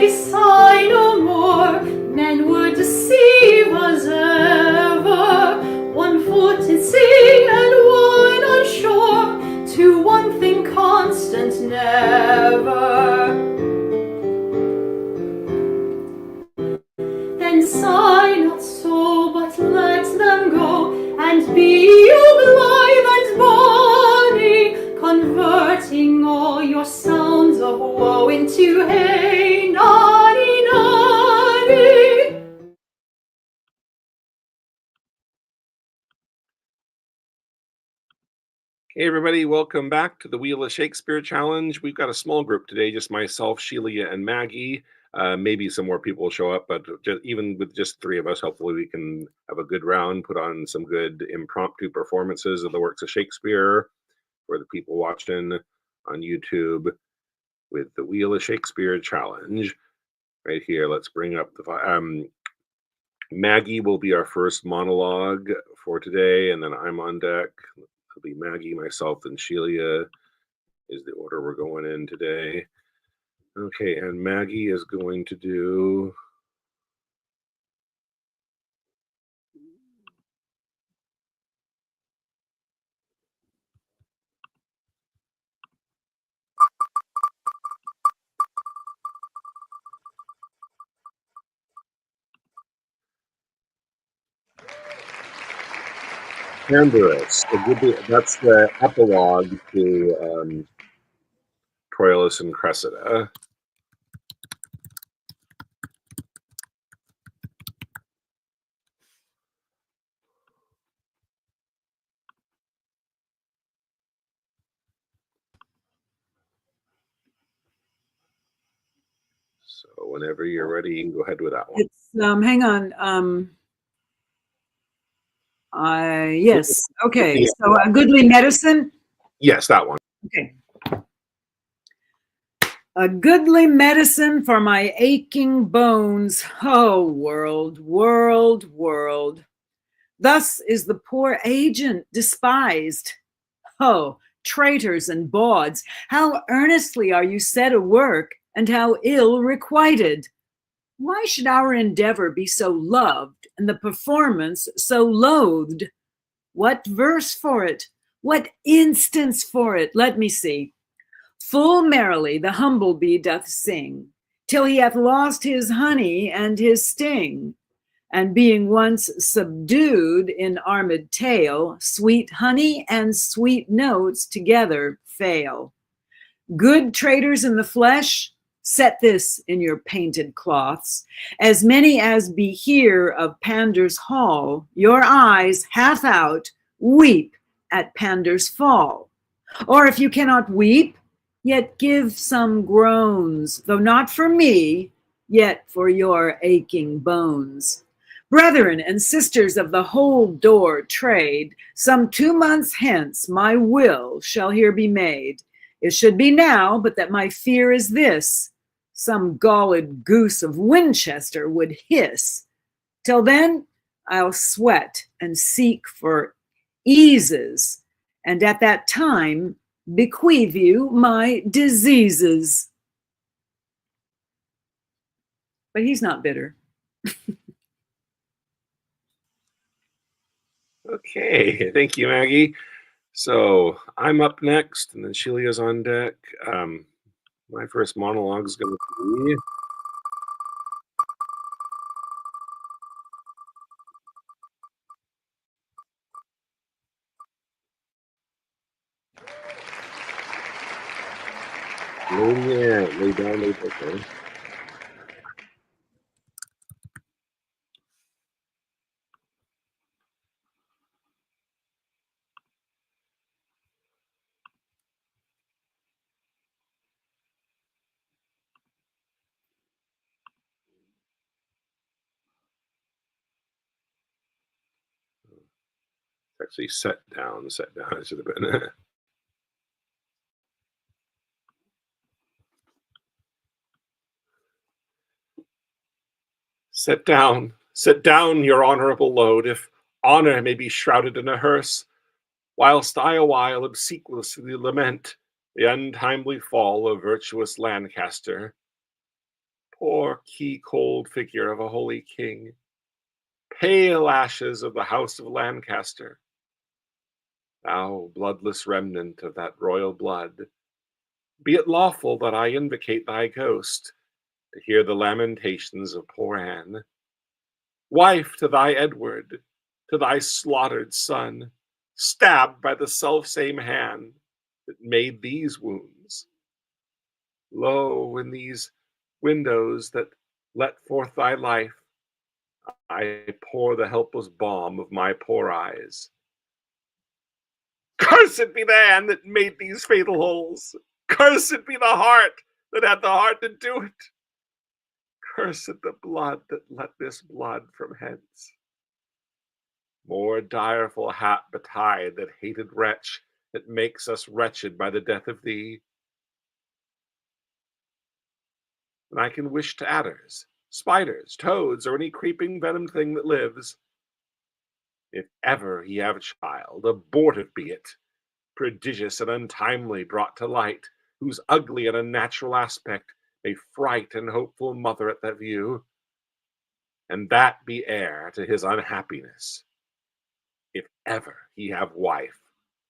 we sigh no more, men would deceive us ever. One foot in sea and one on shore, to one thing constant never. Then sigh not so, but let them go, and be you blithe and bonny, converting all your sounds of woe into hey, nonny, nonny. Hey everybody, welcome back to the Wheel of Shakespeare Challenge. We've got a small group today, just myself, Sheila, and Maggie. Maybe some more people will show up, but even with just three of us, hopefully we can have a good round, put on some good impromptu performances of the works of Shakespeare for the people watching on YouTube with the Wheel of Shakespeare Challenge. Right here, let's bring up the Maggie will be our first monologue for today, and then I'm on deck. It'll be Maggie, myself, and Sheila is the order we're going in today. Okay, and Maggie is going to do... Pandarus. That's the epilogue to Troilus and Cressida. So whenever you're ready, you can go ahead with that one. It's hang on. Yes. Okay. So a goodly medicine. Yes, that one. Okay. A goodly medicine for my aching bones. Oh, world, world, world. Thus is the poor agent despised. Oh, traitors and bawds, how earnestly are you set a work, and how ill requited. Why should our endeavor be so loved, and the performance so loathed? What verse for it? What instance for it? Let me see. Full merrily the humble bee doth sing, till he hath lost his honey and his sting. And being once subdued in armed tail, sweet honey and sweet notes together fail. Good traders in the flesh, set this in your painted cloths. As many as be here of Pandar's hall, your eyes, half out, weep at Pandar's fall. Or if you cannot weep, yet give some groans, though not for me, yet for your aching bones. Brethren and sisters of the whole door trade, some 2 months hence my will shall here be made. It should be now, but that my fear is this: some galled goose of Winchester would hiss. Till then, I'll sweat and seek for eases, and at that time bequeath you my diseases. But he's not bitter. Okay, thank you, Maggie. So I'm up next, and then Shelia's on deck. My first monologue is going to be... lay down, lay down. Actually, set down. It should have been. Sit down, your honorable load, if honor may be shrouded in a hearse, whilst I awhile obsequiously lament the untimely fall of virtuous Lancaster. Poor key-cold figure of a holy king, pale ashes of the house of Lancaster, thou bloodless remnant of that royal blood, be it lawful that I invocate thy ghost to hear the lamentations of poor Anne, wife to thy Edward, to thy slaughtered son, stabbed by the selfsame hand that made these wounds. Lo, in these windows that let forth thy life, I pour the helpless balm of my poor eyes. Cursed be the hand that made these fatal holes. Cursed be the heart that had the heart to do it. Cursed the blood that let this blood from hence. More direful hap betide that hated wretch that makes us wretched by the death of thee. And I can wish to adders, spiders, toads, or any creeping venom thing that lives. If ever he have a child, abortive be it, prodigious and untimely brought to light, whose ugly and unnatural aspect may fright an hopeful mother at that view, and that be heir to his unhappiness. If ever he have wife,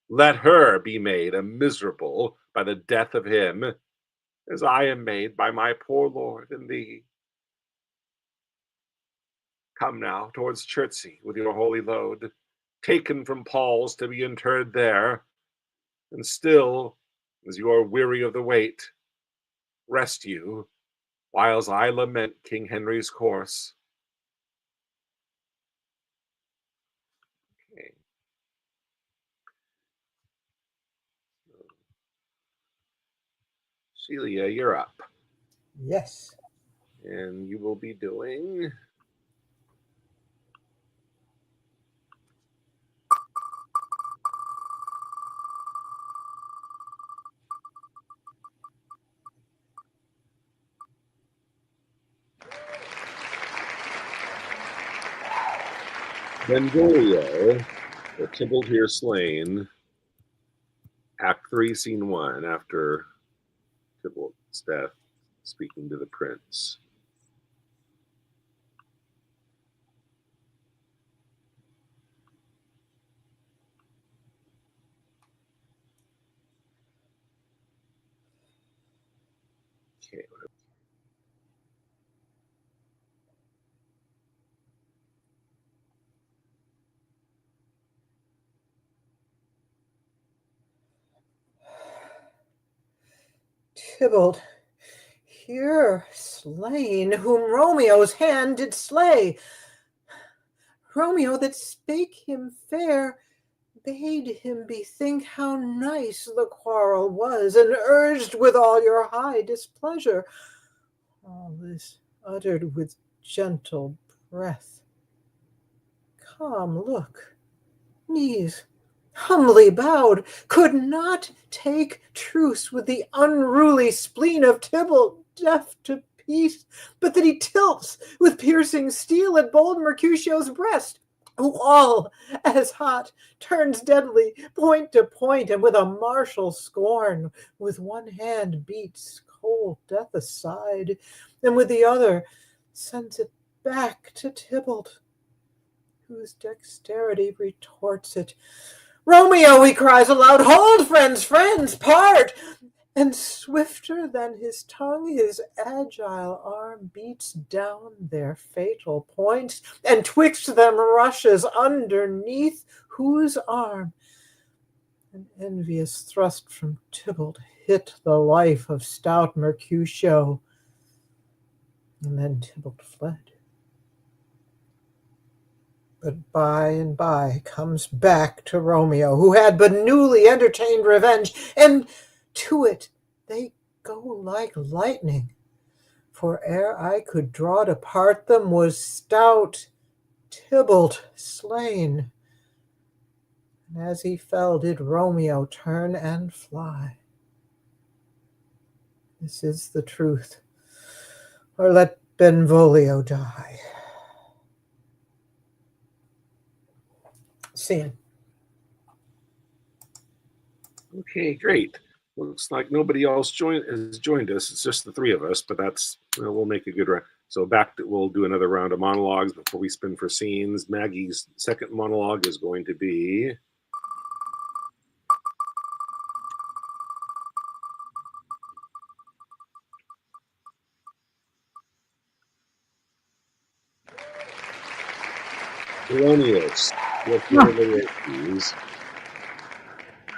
let her be made a miserable by the death of him, as I am made by my poor lord and thee. Come now towards Chertsey with your holy load, taken from Paul's to be interred there, and still, as you are weary of the wait, rest you, whiles I lament King Henry's course. Okay. Celia, you're up. Yes. And you will be doing Benvolio, or Tybalt here slain, Act 3, Scene 1, after Tybalt's death, speaking to the prince. Okay. Tybalt, here slain, whom Romeo's hand did slay. Romeo that spake him fair, bade him bethink how nice the quarrel was, and urged with all your high displeasure. All this uttered with gentle breath. Come, look, knees humbly bowed, could not take truce with the unruly spleen of Tybalt, deaf to peace, but that he tilts with piercing steel at bold Mercutio's breast, who all as hot turns deadly point to point, and with a martial scorn with one hand beats cold death aside, and with the other sends it back to Tybalt, whose dexterity retorts it. Romeo, he cries aloud, hold, friends, friends, part! And swifter than his tongue, his agile arm beats down their fatal points, and twixt them rushes underneath, whose arm, an envious thrust from Tybalt, hit the life of stout Mercutio. And then Tybalt fled. But by and by comes back to Romeo, who had but newly entertained revenge, and to it they go like lightning. For ere I could draw to part them, was stout Tybalt slain. And as he fell, did Romeo turn and fly. This is the truth, or let Benvolio die. Scene. Okay, great. Looks like nobody else has joined us. It's just the three of us, but that's we'll make a good round. So we'll do another round of monologues before we spin for scenes. Maggie's second monologue is going to be Erroneous.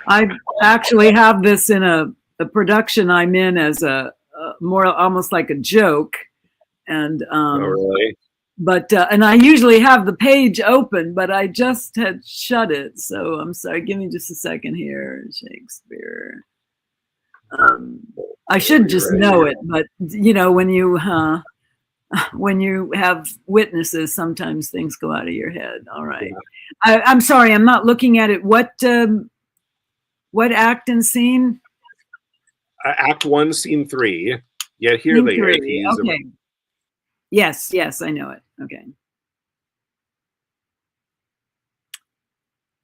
I actually have this in a production I'm in as a more almost like a joke, and oh, really? But and I usually have the page open, but I just had shut it, so I'm sorry. Give me just a second here. Shakespeare. I should just know it, but you know, when you have witnesses, sometimes things go out of your head. All right. Yeah. I'm sorry, I'm not looking at it. What act and scene? Act 1, Scene 3. Yet here they are. Okay. Yes, I know it. Okay.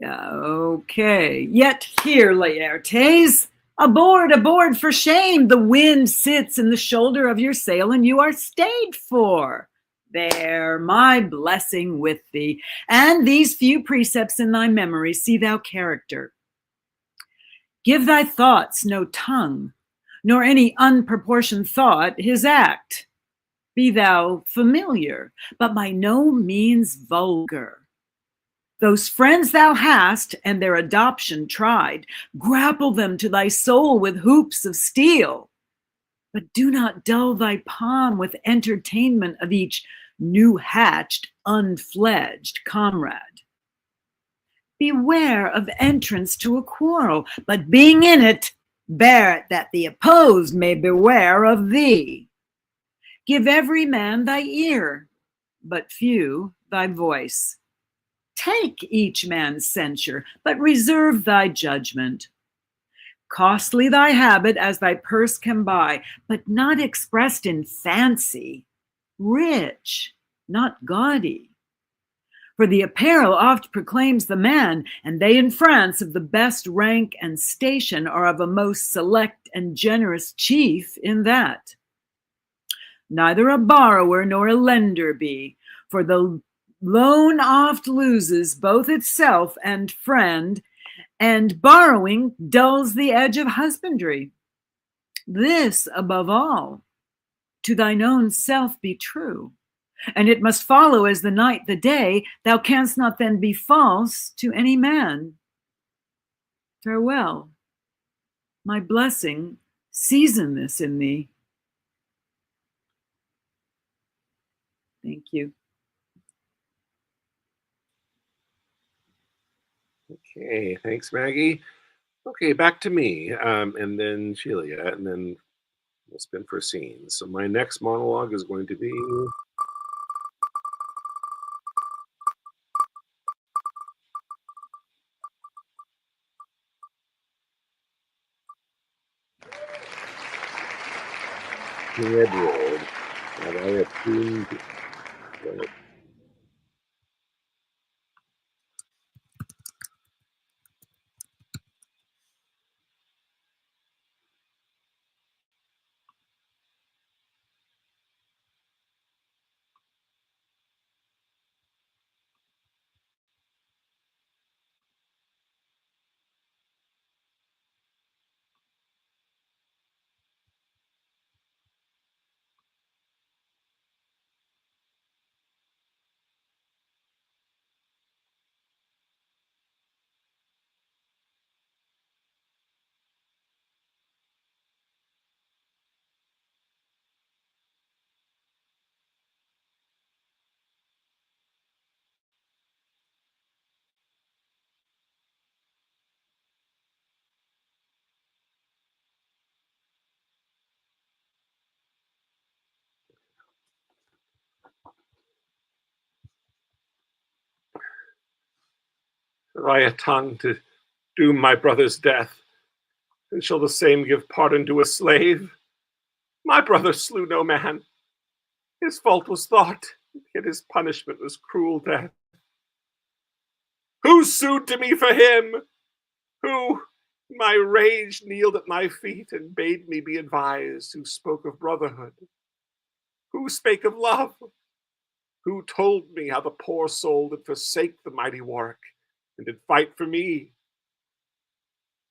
Yeah, okay. Yet here, Laertes, aboard for shame. The wind sits in the shoulder of your sail, and you are stayed for. There, my blessing with thee, and these few precepts in thy memory, see thou character. Give thy thoughts no tongue, nor any unproportioned thought his act. Be thou familiar, but by no means vulgar. Those friends thou hast, and their adoption tried, grapple them to thy soul with hoops of steel. But do not dull thy palm with entertainment of each new-hatched, unfledged comrade. Beware of entrance to a quarrel, but being in it, bear it that the opposed may beware of thee. Give every man thy ear, but few thy voice. Take each man's censure, but reserve thy judgment. Costly thy habit as thy purse can buy, but not expressed in fancy. Rich, not gaudy. For the apparel oft proclaims the man, and they in France of the best rank and station are of a most select and generous chief in that. Neither a borrower nor a lender be, for the loan oft loses both itself and friend, and borrowing dulls the edge of husbandry. This, above all, to thine own self be true, and it must follow as the night the day. Thou canst not then be false to any man. Farewell. My blessing, season this in thee. Thank you. Okay, thanks, Maggie. Okay, back to me, and then Sheila, and then we'll spin for scenes. So my next monologue is going to be King Edward. And I have tuned. Have I a tongue to doom my brother's death? And shall the same give pardon to a slave? My brother slew no man. His fault was thought, yet his punishment was cruel death. Who sued to me for him? Who? My rage kneeled at my feet and bade me be advised, who spoke of brotherhood, who spake of love, who told me how the poor soul did forsake the mighty Warwick and did fight for me,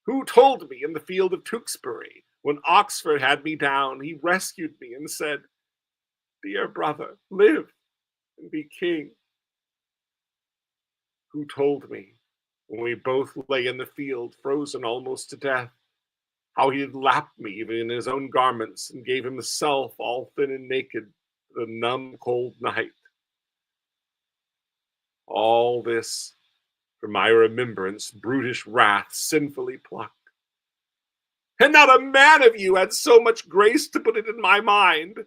who told me in the field of Tewkesbury, when Oxford had me down, he rescued me and said, "Dear brother, live and be king," who told me, when we both lay in the field, frozen almost to death, how he had lapped me even in his own garments and gave himself all thin and naked to the numb cold night. All this from my remembrance, brutish wrath sinfully plucked. And not a man of you had so much grace to put it in my mind.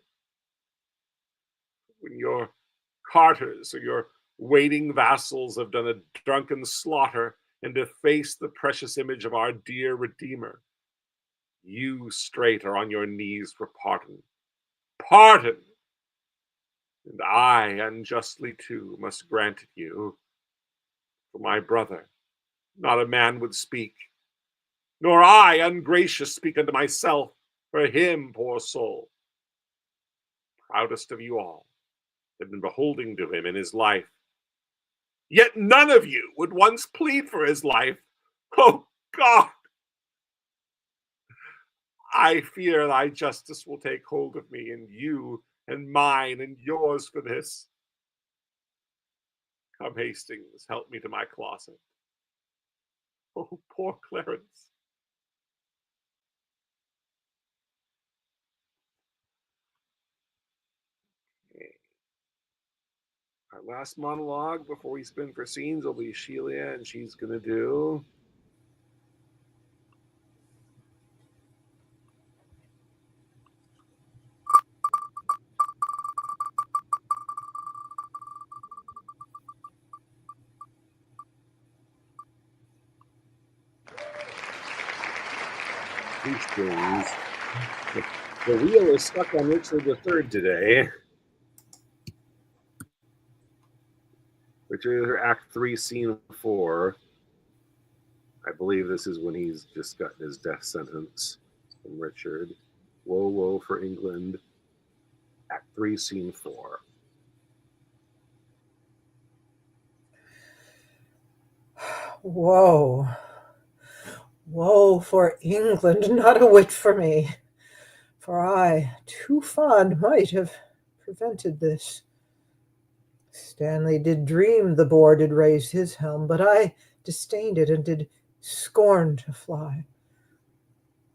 When your carters or your waiting vassals have done a drunken slaughter and defaced the precious image of our dear Redeemer, you straight are on your knees for pardon. Pardon! And I, unjustly too, must grant it you. For my brother, not a man would speak, nor I, ungracious, speak unto myself, for him, poor soul, proudest of you all, had been beholding to him in his life. Yet none of you would once plead for his life. Oh God! I fear thy justice will take hold of me, and you, and mine, and yours for this. Come, Hastings, help me to my closet. Oh, poor Clarence. Okay. Our last monologue before we spin for scenes will be Sheila, and she's going to do these things. The wheel is stuck on Richard III today. Richard, Act 3, Scene 4. I believe this is when he's just gotten his death sentence from Richard. Woe, woe for England. Act 3, Scene 4. Woe. Woe for England, not a whit for me. For I, too fond, might have prevented this. Stanley did dream the boar did raise his helm, but I disdained it and did scorn to fly.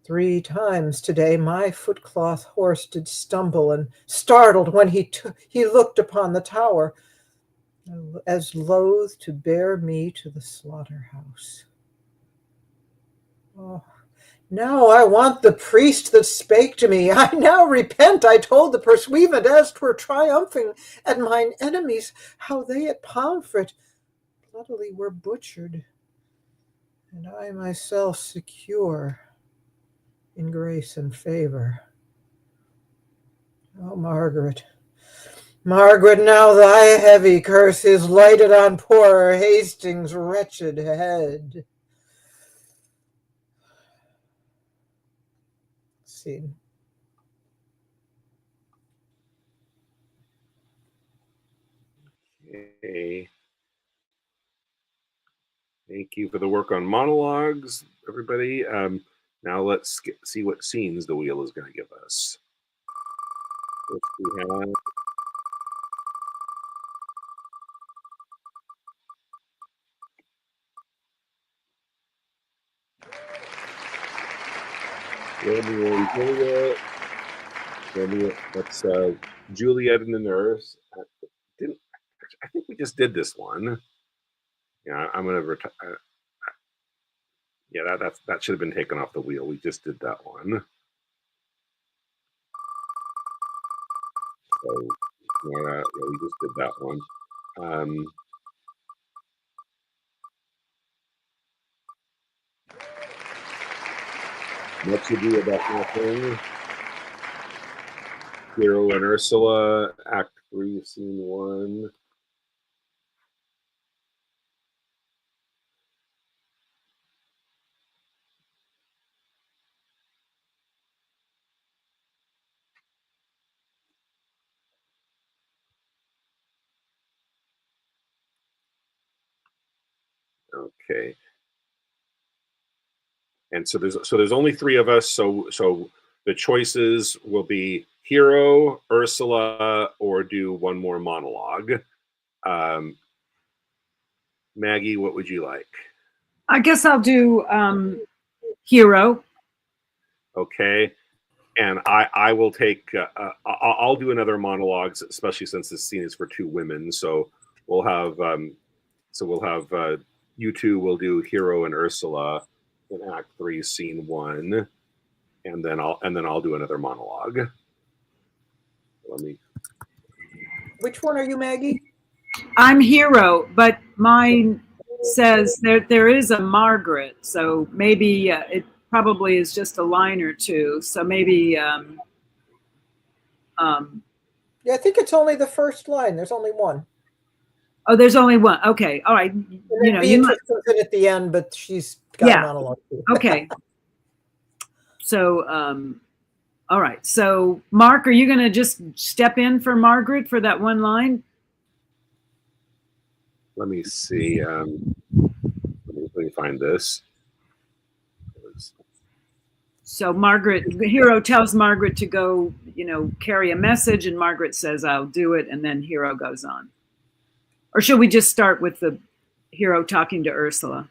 3 times today my footcloth horse did stumble and startled when he looked upon the tower, as loath to bear me to the slaughterhouse. Oh, now I want the priest that spake to me. I now repent. I told the pursuivant as 'twere triumphing at mine enemies, how they at Pomfret bloodily were butchered, and I myself secure in grace and favor. Oh, Margaret, Margaret, now thy heavy curse is lighted on poor Hastings' wretched head. Scene. Okay. Thank you for the work on monologues, everybody. Now let's see what scenes the wheel is going to give us. First we have Romeo and Juliet. That's Juliet and the nurse. I think we just did this one. Yeah, I'm gonna retire. Yeah, that should have been taken off the wheel. We just did that one. So yeah, we just did that one. Much Ado About Nothing. Hero and Ursula, Act 3, Scene 1. Okay. And so there's only three of us. So the choices will be Hero, Ursula, or do one more monologue. Maggie, what would you like? I guess I'll do Hero. Okay. And I will take. I'll do another monologues, especially since this scene is for two women. So we'll have. You two will do Hero and Ursula in Act 3, Scene 1, and then I'll do another monologue. Let me. Which one are you, Maggie? I'm Hero, but mine says there is a Margaret, so maybe it probably is just a line or two. So maybe Yeah, I think it's only the first line. There's only one. oh, there's only one. Okay, all right. And You know, Beatrice comes in at the end, but she's got a monologue too. Okay. So, all right. So, Mark, are you going to just step in for Margaret for that one line? Let me see. Let me find this. So Margaret, the Hero tells Margaret to go, carry a message, and Margaret says, "I'll do it," and then Hero goes on. Or should we just start with the Hero talking to Ursula?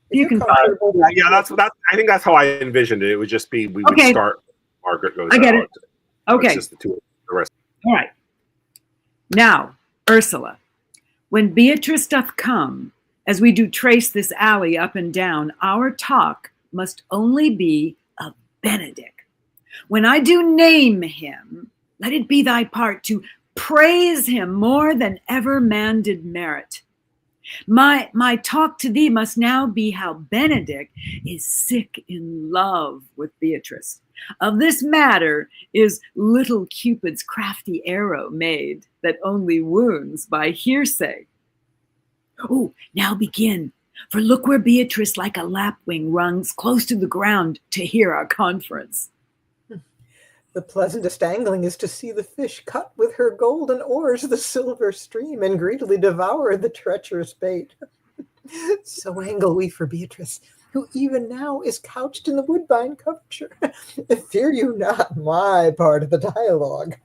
You can. Yeah, that's. I think that's how I envisioned it. It would just be we would start. Margaret goes. I get out. it. Okay. It's just the two. The rest. All right. Now, Ursula, when Beatrice doth come, as we do trace this alley up and down, our talk must only be of Benedick. When I do name him, let it be thy part to praise him more than ever man did merit. My talk to thee must now be how Benedick is sick in love with Beatrice. Of this matter is little Cupid's crafty arrow made, that only wounds by hearsay. Oh, now begin, for look where Beatrice like a lapwing runs close to the ground to hear our conference. The pleasantest angling is to see the fish cut with her golden oars the silver stream and greedily devour the treacherous bait. So angle we for Beatrice, who even now is couched in the woodbine coverture. Fear you not my part of the dialogue.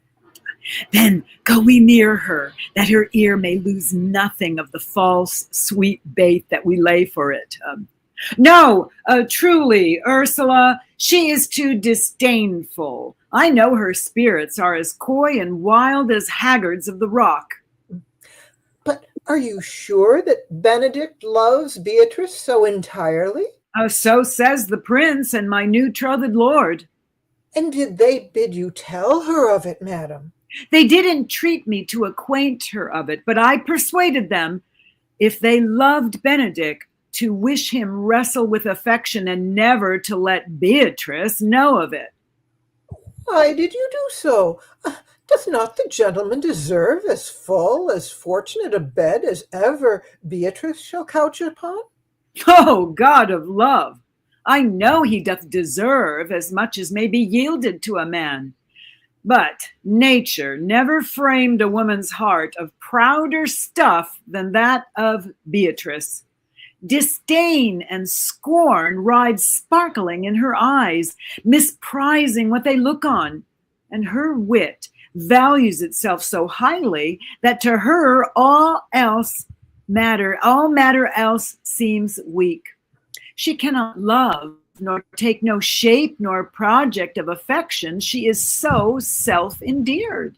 Then go we near her, that her ear may lose nothing of the false sweet bait that we lay for it. No, truly, Ursula, she is too disdainful. I know her spirits are as coy and wild as haggards of the rock. But are you sure that Benedick loves Beatrice so entirely? So says the prince and my new-trothed lord. And did they bid you tell her of it, madam? They did entreat me to acquaint her of it, but I persuaded them, if they loved Benedick, to wish him wrestle with affection and never to let Beatrice know of it. Why did you do so? Doth not the gentleman deserve as full, as fortunate a bed as ever Beatrice shall couch upon? Oh, God of love, I know he doth deserve as much as may be yielded to a man. But nature never framed a woman's heart of prouder stuff than that of Beatrice. Disdain and scorn ride sparkling in her eyes, misprizing what they look on, and her wit values itself so highly that to her all matter else seems weak. She cannot love, nor take no shape nor project of affection. She is so self-endeared.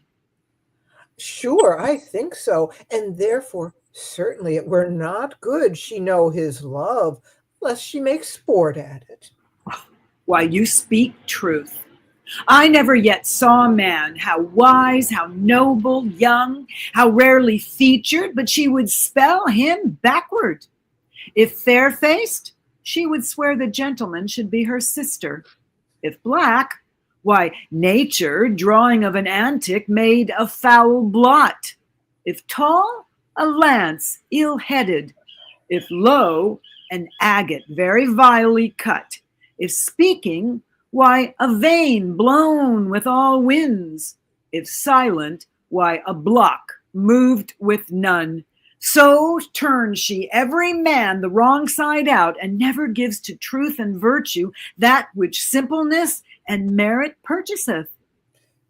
Sure, I think so, and therefore certainly it were not good she know his love, lest she make sport at it. Why, you speak truth. I never yet saw a man, how wise, how noble, young, how rarely featured, but she would spell him backward. If fair-faced, she would swear the gentleman should be her sister. If black, why, nature, drawing of an antic, made a foul blot. If tall, a lance ill-headed. If low, an agate very vilely cut. If speaking, why, a vein blown with all winds. If silent, why, a block moved with none. So turns she every man the wrong side out, and never gives to truth and virtue that which simpleness and merit purchaseth.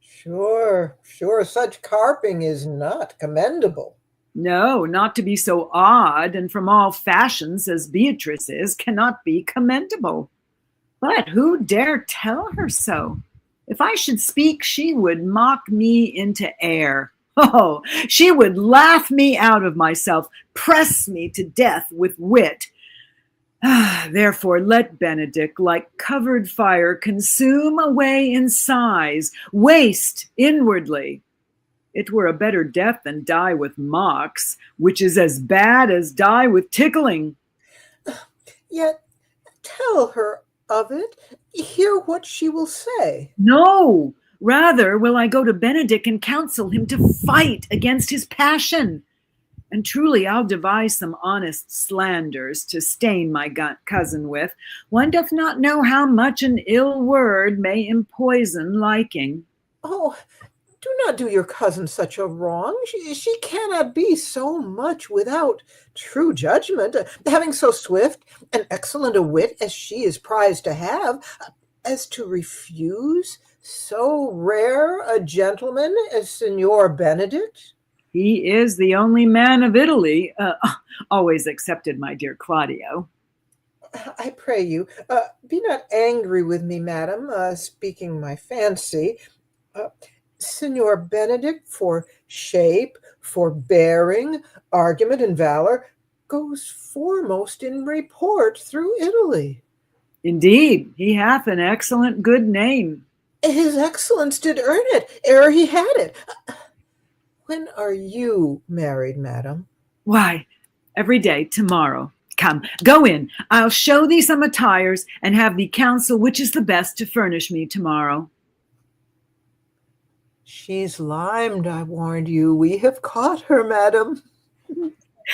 Sure, such carping is not commendable. No, not to be so odd and from all fashions as Beatrice is cannot be commendable. But who dare tell her so? If I should speak, she would mock me into air. Oh, she would laugh me out of myself, press me to death with wit. Therefore, let Benedick, like covered fire, consume away in sighs, waste inwardly. It were a better death than die with mocks, which is as bad as die with tickling. Yet tell her of it, hear what she will say. No, rather will I go to Benedick and counsel him to fight against his passion. And truly I'll devise some honest slanders to stain my cousin with. One doth not know how much an ill word may empoison liking. Oh, do not do your cousin such a wrong. She cannot be so much without true judgment, having so swift and excellent a wit as she is prized to have, as to refuse so rare a gentleman as Signor Benedict. He is the only man of Italy, always excepted my dear Claudio. I pray you, be not angry with me, madam, speaking my fancy. Signor Benedict, for shape, for bearing, argument, and valor, goes foremost in report through Italy. Indeed, he hath an excellent good name. His excellence did earn it ere he had it. When are you married, madam? Why, every day, tomorrow. Come, go in. I'll show thee some attires, and have thee counsel which is the best to furnish me tomorrow. She's limed, I warned you. We have caught her, madam.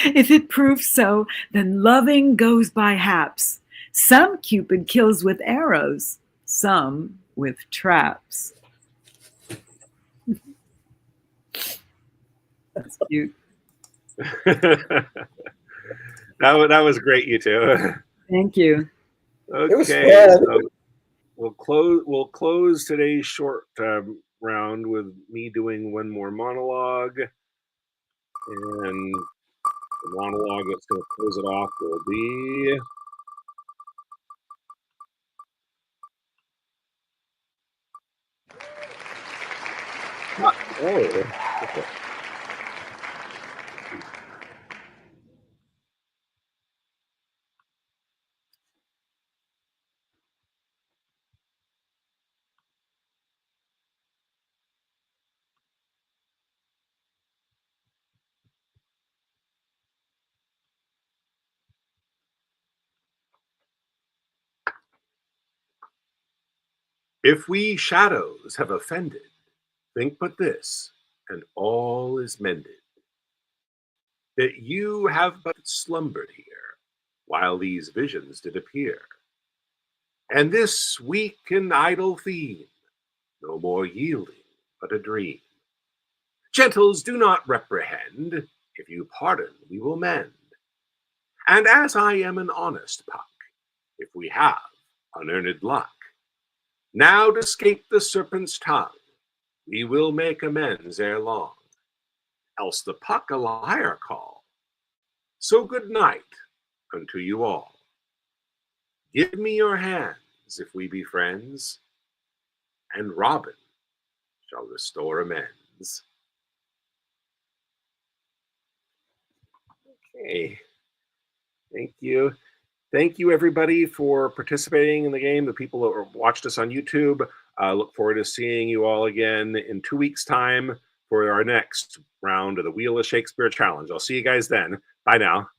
If it prove so, then loving goes by haps. Some Cupid kills with arrows, some with traps. That's cute. that was great, you two. Thank you. Okay, so we'll close today's short round with me doing one more monologue, and the monologue that's going to close it off will be okay. If we shadows have offended, think but this, and all is mended. That you have but slumbered here, while these visions did appear. And this weak and idle theme, no more yielding, but a dream. Gentles, do not reprehend, if you pardon, we will mend. And as I am an honest Puck, if we have unearned luck, now to scape the serpent's tongue, we will make amends ere long, else the Puck a liar call. So good night unto you all. Give me your hands, if we be friends, and Robin shall restore amends. Okay, thank you. Thank you, everybody, for participating in the game. The people that watched us on YouTube, look forward to seeing you all again in 2 weeks' time for our next round of the Wheel of Shakespeare Challenge. I'll see you guys then. Bye now.